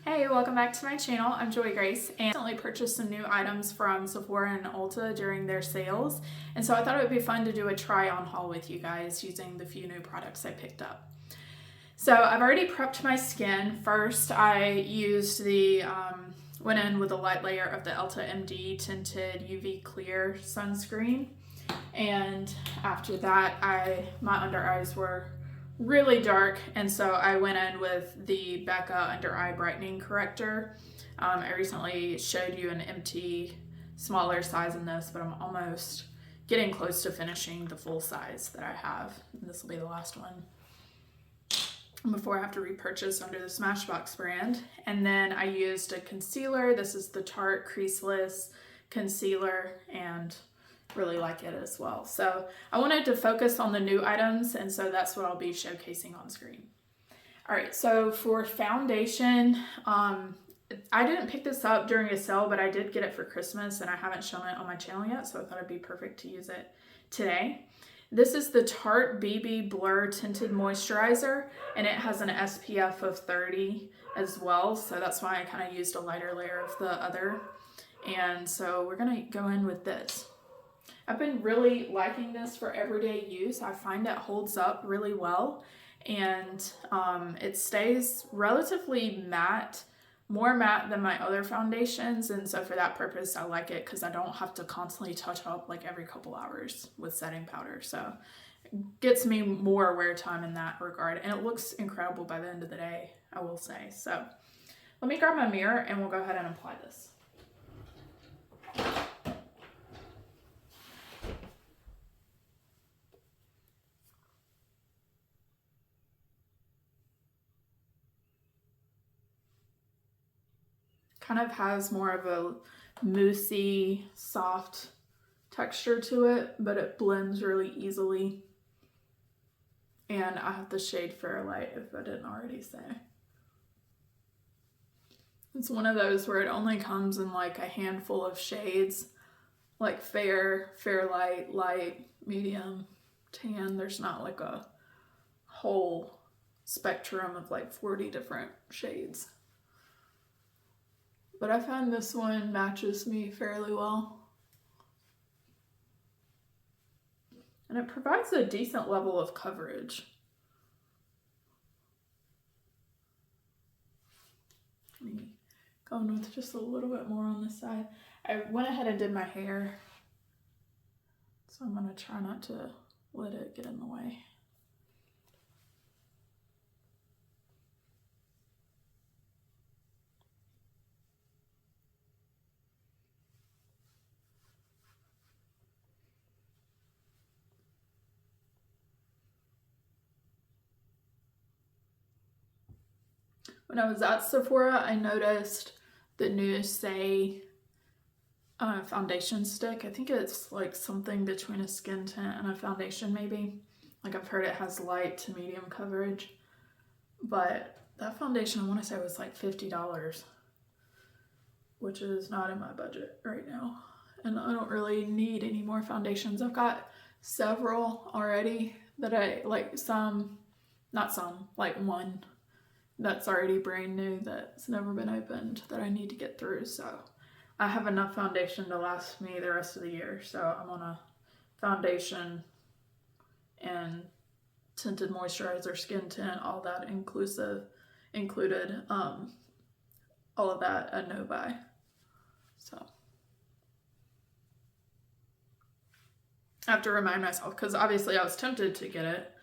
Hey, welcome back to my channel. I'm Joy Grace and I recently purchased some new items from Sephora and Ulta during their sales. And so I thought it would be fun to do a try on haul with you guys using the few new products I picked up. So I've already prepped my skin. First, I used went in with a light layer of the Elta MD Tinted UV Clear sunscreen. And after that, my under eyes were really dark, and so I went in with the Becca under eye brightening corrector. I recently showed you an empty smaller size in this, but I'm almost getting close to finishing the full size that I have, and this will be the last one before I have to repurchase under the Smashbox brand. And then I used a concealer. This is the Tarte Creaseless concealer, and really like it as well. So I wanted to focus on the new items, and so that's what I'll be showcasing on screen. All right, so for foundation, I didn't pick this up during a sale, but I did get it for Christmas and I haven't shown it on my channel yet, so I thought it'd be perfect to use it today. This is the Tarte BB Blur Tinted Moisturizer, and it has an SPF of 30 as well, so that's why I kind of used a lighter layer of the other. And so we're gonna go in with this. I've been really liking this for everyday use. I find it holds up really well, and it stays relatively matte, more matte than my other foundations, and so for that purpose I like it because I don't have to constantly touch up like every couple hours with setting powder. So it gets me more wear time in that regard, and it looks incredible by the end of the day, I will say. So let me grab my mirror and we'll go ahead and apply this. Kind of has more of a moussey, soft texture to it, but it blends really easily. And I have the shade Fairlight, if I didn't already say. It's one of those where it only comes in like a handful of shades, like fair, Fairlight, light, medium, tan. There's not like a whole spectrum of like 40 different shades. But I found this one matches me fairly well. And it provides a decent level of coverage. Going with just a little bit more on this side. I went ahead and did my hair, so I'm going to try not to let it get in the way. When I was at Sephora, I noticed the new Say foundation stick. I think it's like something between a skin tint and a foundation maybe. Like I've heard it has light to medium coverage. But that foundation I want to say was like $50, which is not in my budget right now. And I don't really need any more foundations. I've got several already that I like, like one that's already brand new that's never been opened that I need to get through. So I have enough foundation to last me the rest of the year. So I'm on a foundation and tinted moisturizer, skin tint, all that included, all of that a no buy. So I have to remind myself, because obviously I was tempted to get it,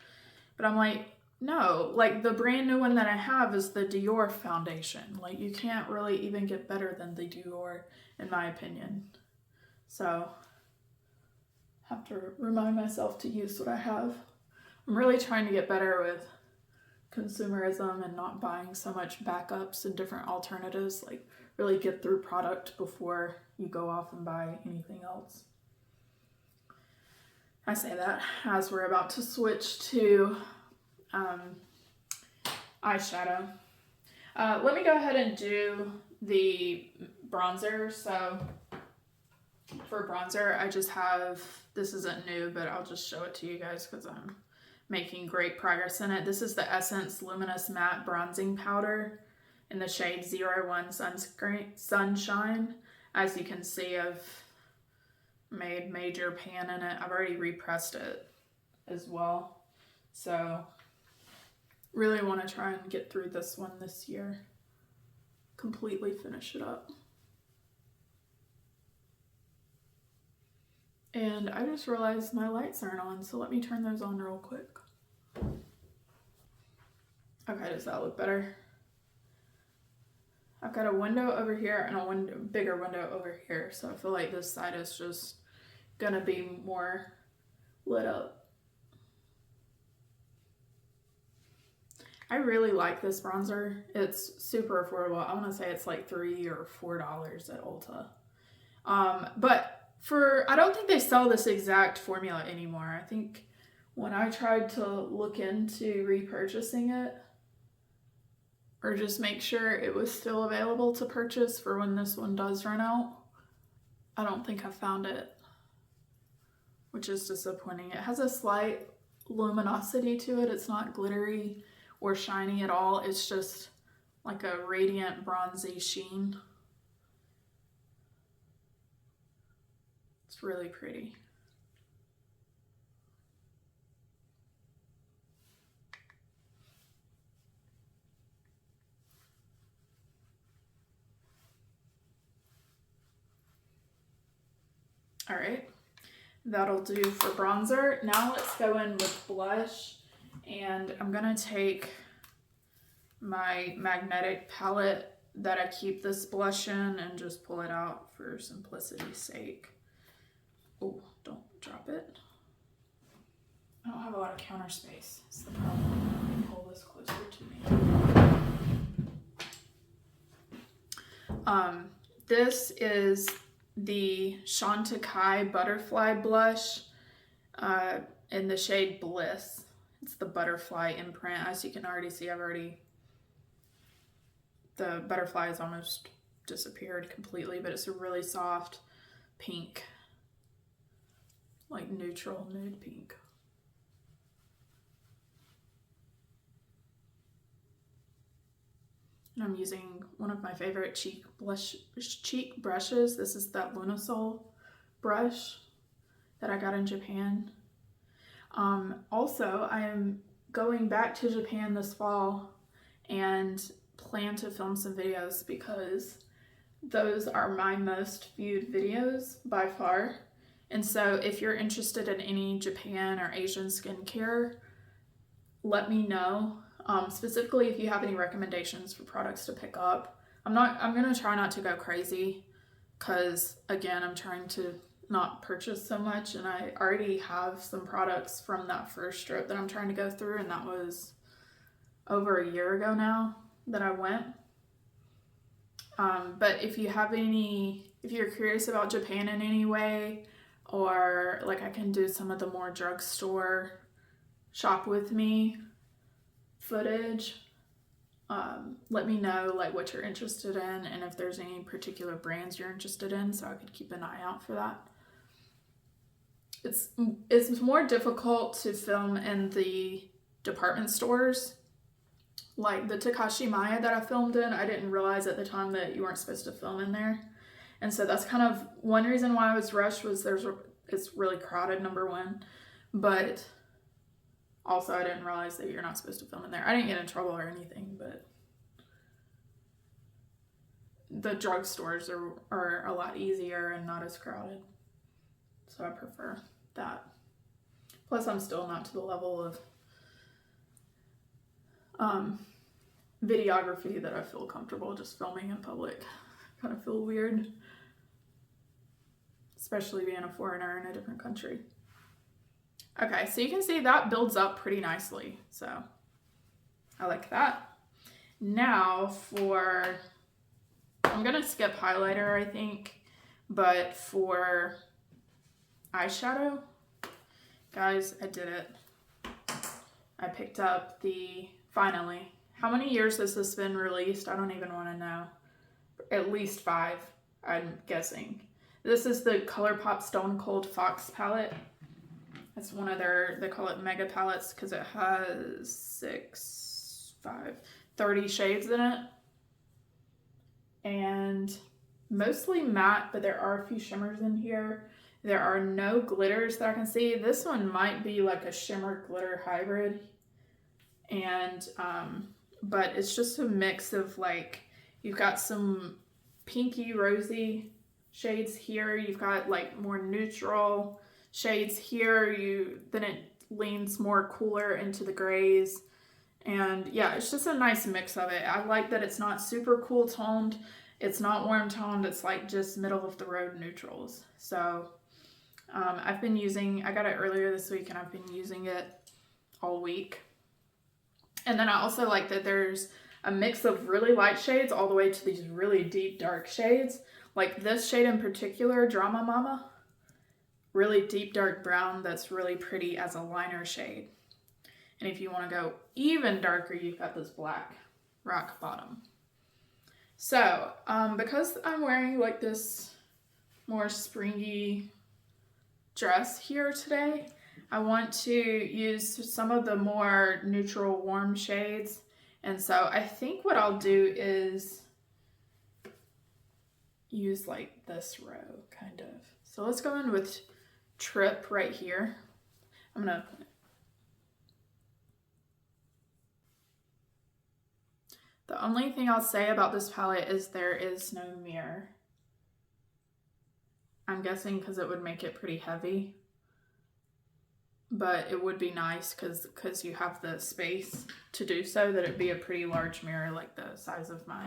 but I'm like, no, like the brand new one that I have is the Dior foundation. Like you can't really even get better than the Dior in my opinion. So I have to remind myself to use what I have. I'm really trying to get better with consumerism and not buying so much backups and different alternatives. Like really get through product before you go off and buy anything else. I say that as we're about to switch to eyeshadow. Let me go ahead and do the bronzer. So for bronzer, I just have, this isn't new, but I'll just show it to you guys because I'm making great progress in it. This is the Essence Luminous Matte Bronzing Powder, in the shade 01 Sunshine. As you can see, I've made major pan in it. I've already repressed it as well. So really want to try and get through this one this year. Completely finish it up. And I just realized my lights aren't on, so let me turn those on real quick. Okay, does that look better? I've got a window over here and a bigger window over here, so I feel like this side is just gonna be more lit up. I really like this bronzer. It's super affordable. I want to say it's like $3 or $4 at Ulta. But I don't think they sell this exact formula anymore. I think when I tried to look into repurchasing it, or just make sure it was still available to purchase for when this one does run out, I don't think I found it, which is disappointing. It has a slight luminosity to it. It's not glittery or shiny at all. It's just like a radiant bronzy sheen. It's really pretty. All right, that'll do for bronzer. Now let's go in with blush, and I'm gonna take my magnetic palette that I keep this blush in and just pull it out for simplicity's sake. Oh, don't drop it. I don't have a lot of counter space. That's the problem. Let me pull this closer to me. This is the Chantecaille Butterfly Blush in the shade Bliss. It's the butterfly imprint. As you can already see, the butterfly has almost disappeared completely, but it's a really soft pink, like neutral nude pink. And I'm using one of my favorite cheek brushes. This is that Lunasol brush that I got in Japan. Also, I am going back to Japan this fall and plan to film some videos because those are my most viewed videos by far. And so if you're interested in any Japan or Asian skincare, let me know. Specifically if you have any recommendations for products to pick up. I'm gonna try not to go crazy because again, I'm trying to not purchase so much, and I already have some products from that first trip that I'm trying to go through, and that was over a year ago now that I went. But if you're curious about Japan in any way, or like I can do some of the more drugstore shop with me footage, let me know like what you're interested in and if there's any particular brands you're interested in so I could keep an eye out for that. It's more difficult to film in the department stores. Like the Takashi Maya that I filmed in, I didn't realize at the time that you weren't supposed to film in there. And so that's kind of one reason why I was rushed, was it's really crowded, number one. But also I didn't realize that you're not supposed to film in there. I didn't get in trouble or anything, but the drugstores are a lot easier and not as crowded. So I prefer that. Plus I'm still not to the level of videography that I feel comfortable just filming in public. Kind of feel weird, especially being a foreigner in a different country. Okay, so you can see that builds up pretty nicely, so I like that. Now I'm gonna skip highlighter, I think, but for eyeshadow, guys, I did it. I picked up finally, how many years has this been released? I don't even want to know. At least 5, I'm guessing. This is the Colourpop Stone Cold Fox palette. It's one of they call it mega palettes because it has 30 shades in it. and mostly matte, but there are a few shimmers in here. There are no glitters that I can see. This one might be like a shimmer glitter hybrid, and but it's just a mix of like, you've got some pinky rosy shades here, you've got like more neutral shades here, then it leans more cooler into the grays. And yeah, it's just a nice mix of it. I like that it's not super cool toned, it's not warm toned, it's like just middle of the road neutrals. So I got it earlier this week and I've been using it all week. And then I also like that there's a mix of really light shades all the way to these really deep dark shades. Like this shade in particular, Drama Mama, really deep dark brown that's really pretty as a liner shade. And if you want to go even darker, you've got this black rock bottom. So because I'm wearing like this more springy dress here today, I want to use some of the more neutral warm shades. And so I think what I'll do is use like this row kind of. So let's go in with Trip right here. The only thing I'll say about this palette is there is no mirror. I'm guessing because it would make it pretty heavy. But it would be nice because you have the space to do so, that it'd be a pretty large mirror, like the size of my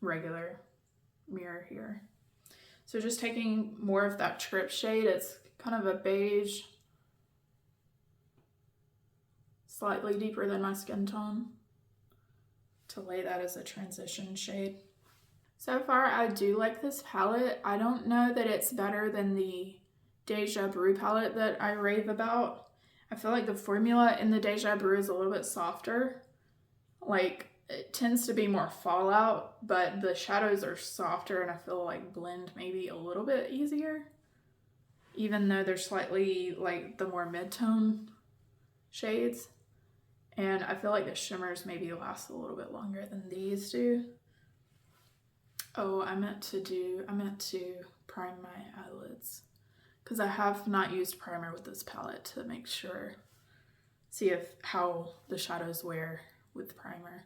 regular mirror here. So just taking more of that Trip shade, it's kind of a beige, slightly deeper than my skin tone, to lay that as a transition shade. So far, I do like this palette. I don't know that it's better than the Deja Brew palette that I rave about. I feel like the formula in the Deja Brew is a little bit softer. Like, it tends to be more fallout, but the shadows are softer and I feel like blend maybe a little bit easier, even though they're slightly like the more mid-tone shades. And I feel like the shimmers maybe last a little bit longer than these do. Oh, I meant to prime my eyelids, because I have not used primer with this palette to make sure, see how the shadows wear with primer.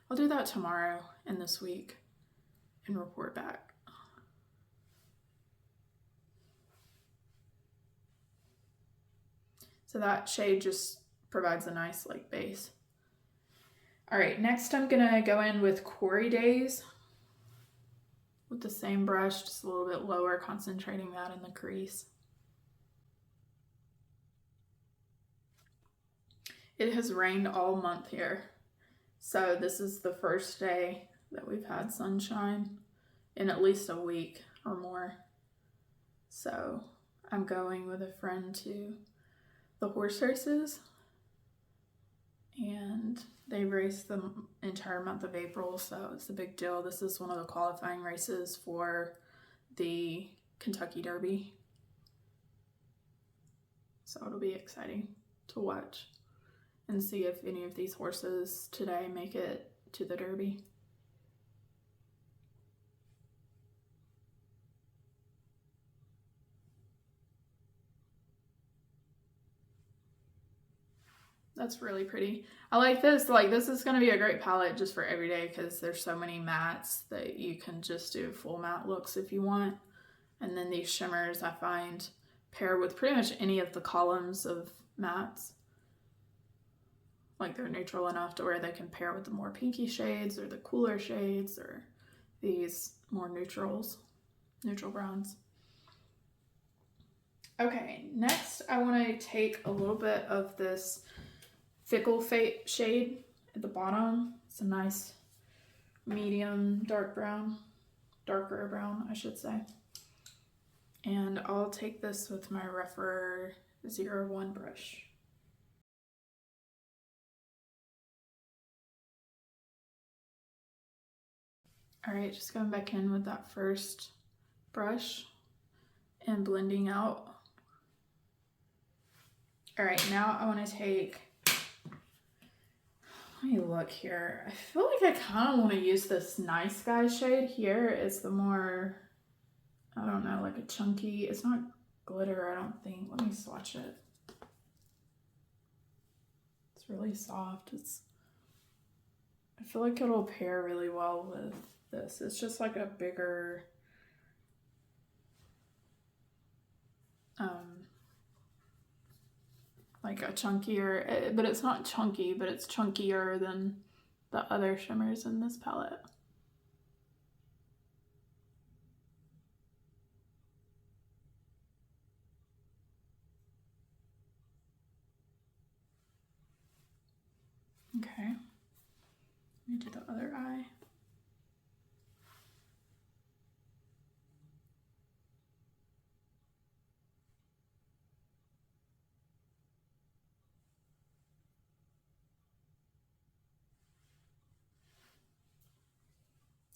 I'll do that tomorrow and this week and report back. So that shade just provides a nice like base. All right, next I'm gonna go in with Quarry Days with the same brush, just a little bit lower, concentrating that in the crease. It has rained all month here. So this is the first day that we've had sunshine in at least a week or more. So I'm going with a friend to the horse races, and they race the entire month of April, so it's a big deal. This is one of the qualifying races for the Kentucky Derby. So it'll be exciting to watch and see if any of these horses today make it to the Derby. That's really pretty. I like this. Like, this is going to be a great palette just for every day because there's so many mattes that you can just do full matte looks if you want. And then these shimmers I find pair with pretty much any of the columns of mattes. Like, they're neutral enough to where they can pair with the more pinky shades or the cooler shades or these more neutral browns. Okay, next I want to take a little bit of this Fickle Fate shade at the bottom. It's a nice medium darker brown, I should say. And I'll take this with my Rephr 01 brush. All right, just going back in with that first brush and blending out. All right, now I want to take Let me look here. I feel like I kind of want to use this Nice Guy shade here. It's the more, I don't know, like a chunky, it's not glitter, I don't think. Let me swatch it. It's really soft. I feel like it'll pair really well with this. It's just like a bigger, like a chunkier, but it's not chunky, but it's chunkier than the other shimmers in this palette. Okay, let me do the other eye.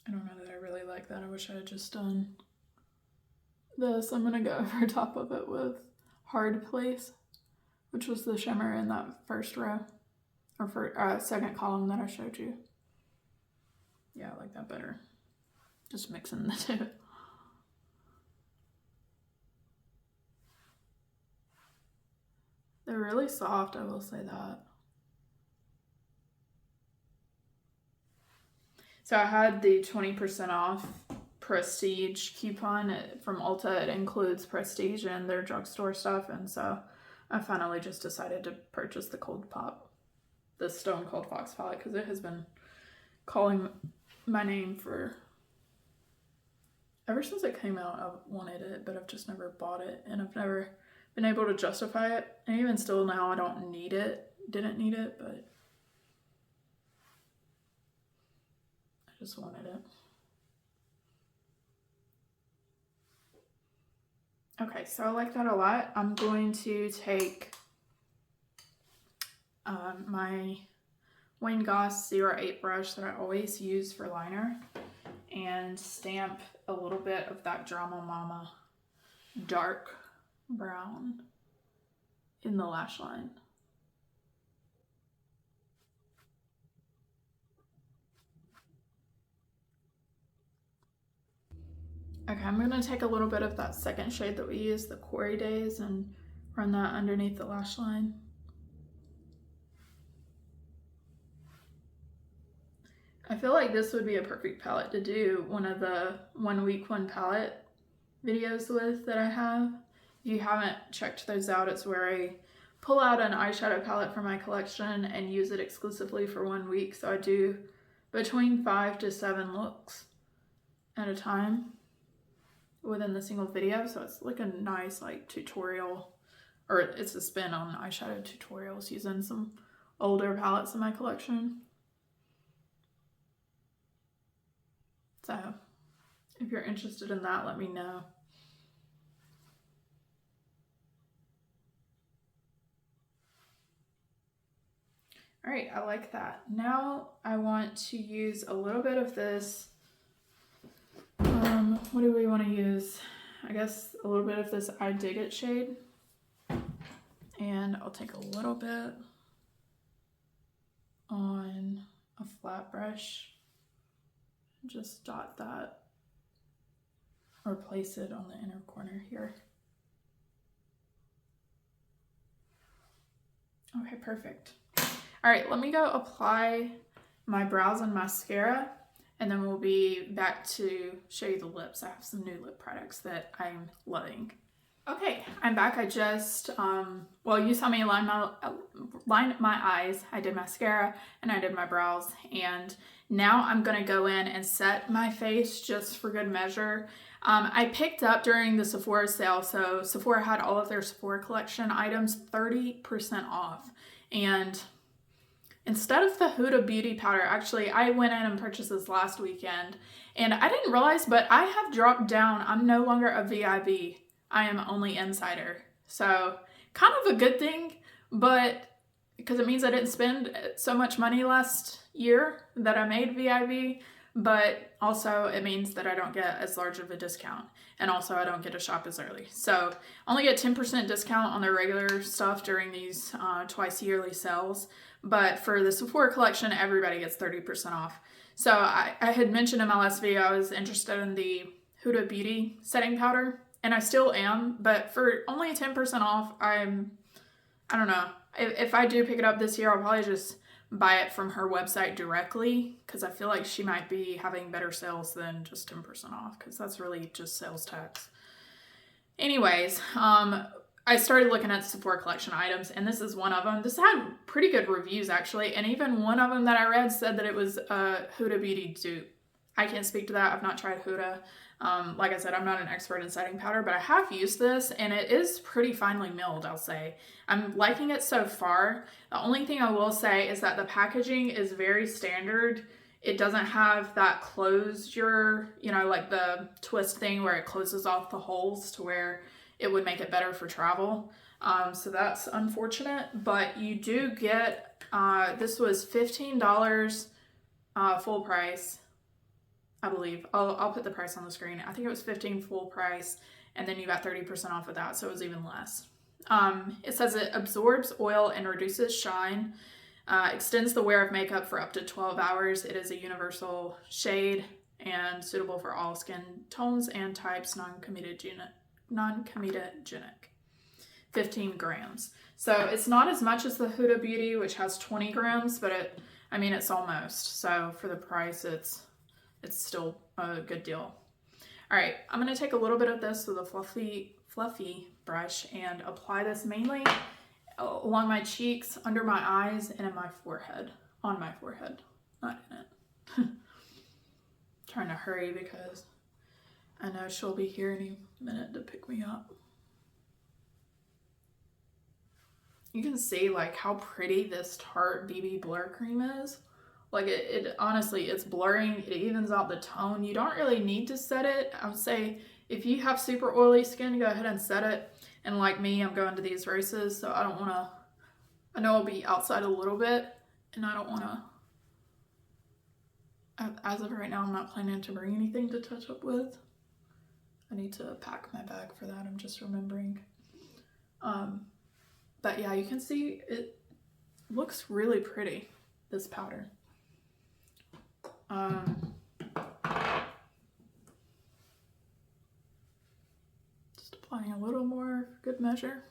I don't know that I really like that. I wish I had just done this. I'm gonna go over top of it with Hard Place, which was the shimmer in that first row, or for second column that I showed you. Yeah, I like that better. Just mixing the two. They're really soft, I will say that. So I had the 20% off Prestige coupon from Ulta. It includes Prestige and their drugstore stuff, and so I finally just decided to purchase the Colourpop, the Stone Cold Fox palette, because it has been calling my name ever since it came out. I wanted it, but I've just never bought it, and I've never been able to justify it. And even still now, I don't need it. Didn't need it, but I just wanted it. Okay, so I like that a lot. I'm going to take my Wayne Goss 08 brush that I always use for liner and stamp a little bit of that Drama Mama dark brown in the lash line. Okay, I'm gonna take a little bit of that second shade that we used, the Quarry Days, and run that underneath the lash line. I feel like this would be a perfect palette to do one of the 1 week 1 palette videos with that I have. If you haven't checked those out, it's where I pull out an eyeshadow palette from my collection and use it exclusively for 1 week. So I do between 5 to 7 looks at a time within the single video. So it's like a nice like tutorial, or it's a spin on eyeshadow tutorials using some older palettes in my collection. So if you're interested in that, let me know. All right, I like that. Now I want to use a little bit of this. What do we want to use? I guess a little bit of this I Dig It shade. And I'll take a little bit on a flat brush. Just dot that or place it on the inner corner here. Okay, perfect. All right, let me go apply my brows and mascara, and then we'll be back to show you the lips. I have some new lip products that I'm loving. Okay, I'm back. I just, well, you saw me line my eyes. I did mascara and I did my brows, and now I'm gonna go in and set my face just for good measure. I picked up during the Sephora sale, so Sephora had all of their Sephora collection items 30% off, and instead of the Huda Beauty powder, actually I went in and purchased this last weekend, and I didn't realize, but I have dropped down. I'm no longer a VIB. I am only Insider. So kind of a good thing, but because it means I didn't spend so much money last year that I made VIB, but also it means that I don't get as large of a discount, and also I don't get to shop as early. So I only get 10% discount on their regular stuff during these twice yearly sales, but for the Sephora collection, everybody gets 30% off. So I had mentioned in my last video I was interested in the Huda Beauty setting powder, and I still am, but for only 10% off, I don't know. If I do pick it up this year, I'll probably just buy it from her website directly, because I feel like she might be having better sales than just 10% off, because that's really just sales tax. Anyways, I started looking at Sephora collection items, and this is one of them. This had pretty good reviews, actually, and even one of them that I read said that it was a Huda Beauty dupe. I can't speak to that. I've not tried Huda. Like I said, I'm not an expert in setting powder, but I have used this, and it is pretty finely milled, I'll say. I'm liking it so far. The only thing I will say is that the packaging is very standard. It doesn't have that closure, you know, like the twist thing where it closes off the holes to where it would make it better for travel. So that's unfortunate, but you do get, this was $15 full price, I believe. I'll put the price on the screen. I think it was $15 full price, and then you got 30% off of that, so it was even less. It says it absorbs oil and reduces shine, extends the wear of makeup for up to 12 hours. It is a universal shade and suitable for all skin tones and types, non-comedogenic. 15 grams. So it's not as much as the Huda Beauty, which has 20 grams, but it's almost. So for the price, it's still a good deal. All right, I'm gonna take a little bit of this with a fluffy brush and apply this mainly along my cheeks, under my eyes, and in my forehead. On my forehead, not in it. Trying to hurry because I know she'll be here any minute to pick me up. You can see like how pretty this Tarte BB Blur Cream is. Like it honestly, it's blurring. It evens out the tone. You don't really need to set it. I would say if you have super oily skin, go ahead and set it. And like me, I'm going to these races, so I don't want to, I know I'll be outside a little bit, and I don't want to, as of right now, I'm not planning to bring anything to touch up with. I need to pack my bag for that, I'm just remembering. But yeah, you can see it looks really pretty, this powder. Just applying a little more, good measure.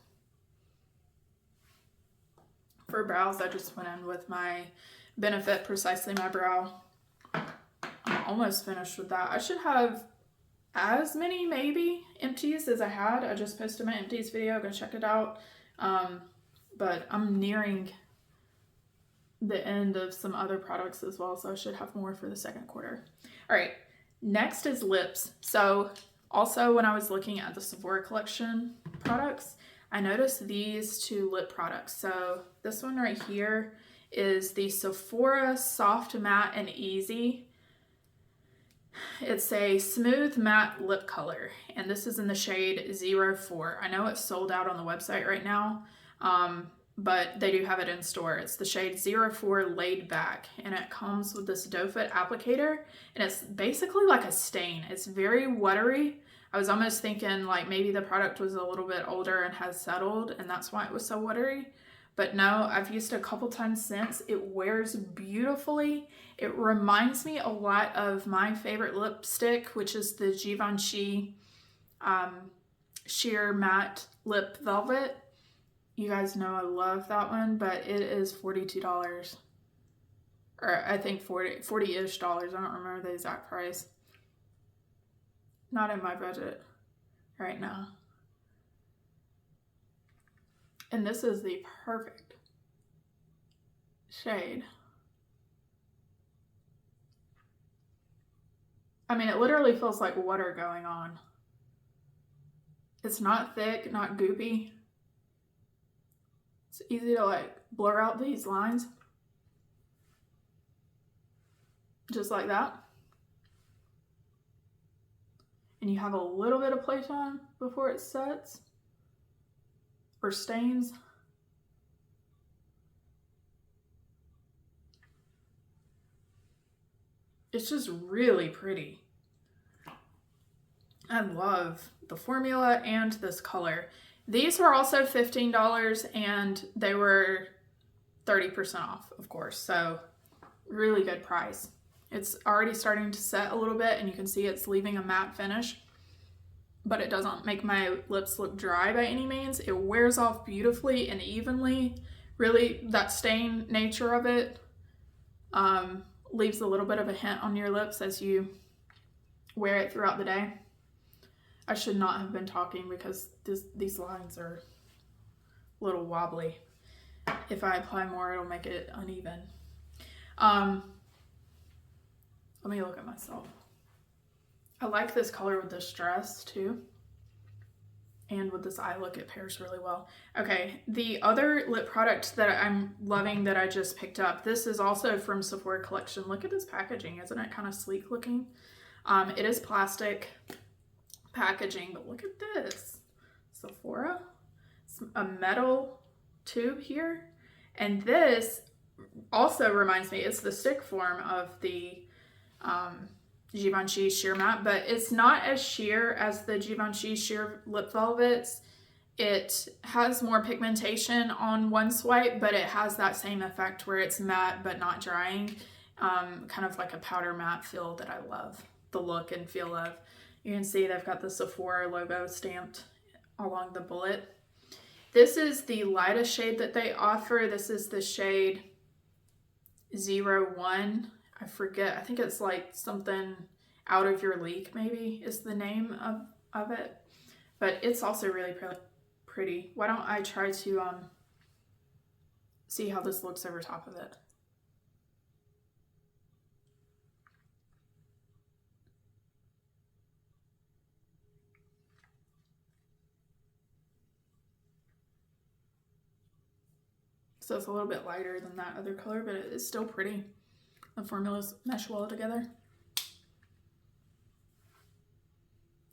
For brows, I just went in with my Benefit Precisely My Brow. I'm almost finished with that. I should have as many maybe empties as I had. I just posted my empties video, go check it out. But I'm nearing the end of some other products as well, so I should have more for the second quarter. All right, next is lips. So also when I was looking at the Sephora collection products, I noticed these two lip products. So this one right here is the Sephora Soft Matte and Easy. It's a smooth matte lip color, and this is in the shade 04. I know it's sold out on the website right now, but they do have it in store. It's the shade 04 Laid Back, and it comes with this doe foot applicator, and it's basically like a stain. It's very watery. I was almost thinking like maybe the product was a little bit older and has settled, and that's why it was so watery. But no, I've used it a couple times since. It wears beautifully. It reminds me a lot of my favorite lipstick, which is the Givenchy Sheer Matte Lip Velvet. You guys know I love that one, but it is $42. Or I think 40-ish dollars. I don't remember the exact price. Not in my budget right now. And this is the perfect shade. I mean, it literally feels like water going on. It's not thick, not goopy. It's easy to like blur out these lines. Just like that. And you have a little bit of playtime before it sets or stains. It's just really pretty. I love the formula and this color. These were also $15 and they were 30% off, of course. So really good price. It's already starting to set a little bit and you can see it's leaving a matte finish, but it doesn't make my lips look dry by any means. It wears off beautifully and evenly. Really, that stain nature of it leaves a little bit of a hint on your lips as you wear it throughout the day. I should not have been talking because these lines are a little wobbly. If I apply more, it'll make it uneven. Let me look at myself. I like this color with this dress too. And with this eye look, it pairs really well. Okay, the other lip product that I'm loving that I just picked up, this is also from Sephora collection. Look at this packaging. Isn't it kind of sleek looking? It is plastic packaging, but look at this. Sephora. It's a metal tube here. And this also reminds me, it's the stick form of the Givenchy Sheer Matte, but it's not as sheer as the Givenchy Sheer Lip Velvets. It has more pigmentation on one swipe, but it has that same effect where it's matte but not drying. Kind of like a powder matte feel that I love the look and feel of. You can see they've got the Sephora logo stamped along the bullet. This is the lightest shade that they offer. This is the shade 01. I forget. I think it's like something Out of Your League maybe is the name of it. But it's also really pretty. Why don't I try to see how this looks over top of it. So it's a little bit lighter than that other color, but it is still pretty. The formulas mesh well together.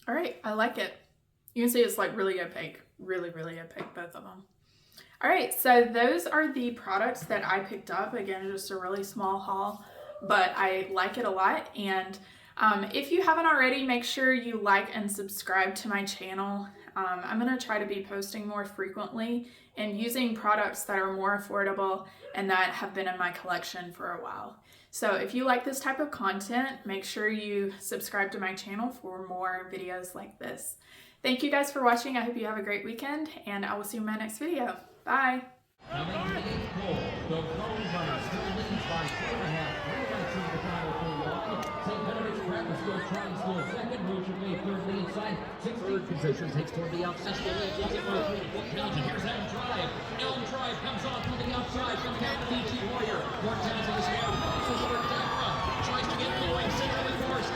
All right, I like it. You can see it's like really opaque, really opaque, both of them. All right, so those are the products that I picked up. Again, just a really small haul, but I like it a lot. And if you haven't already, make sure you like and subscribe to my channel. I'm gonna try to be posting more frequently and using products that are more affordable and that have been in my collection for a while. So if you like this type of content, make sure you subscribe to my channel for more videos like this. Thank you guys for watching. I hope you have a great weekend, and I will see you in my next video. Bye. Coming to the eighth pole, the Rose Runner still leads by 2.5. 3 to the final line. St. Benedict's Prep is still trying, still second. Roger May third lead side. 16th position takes toward the outside. Still leads, look at Roger. Here's Elm Drive. Elm Drive comes on through the outside from Captain Warrior. Cortez in the spot. Also short down front. Tries to get going. Center of the course.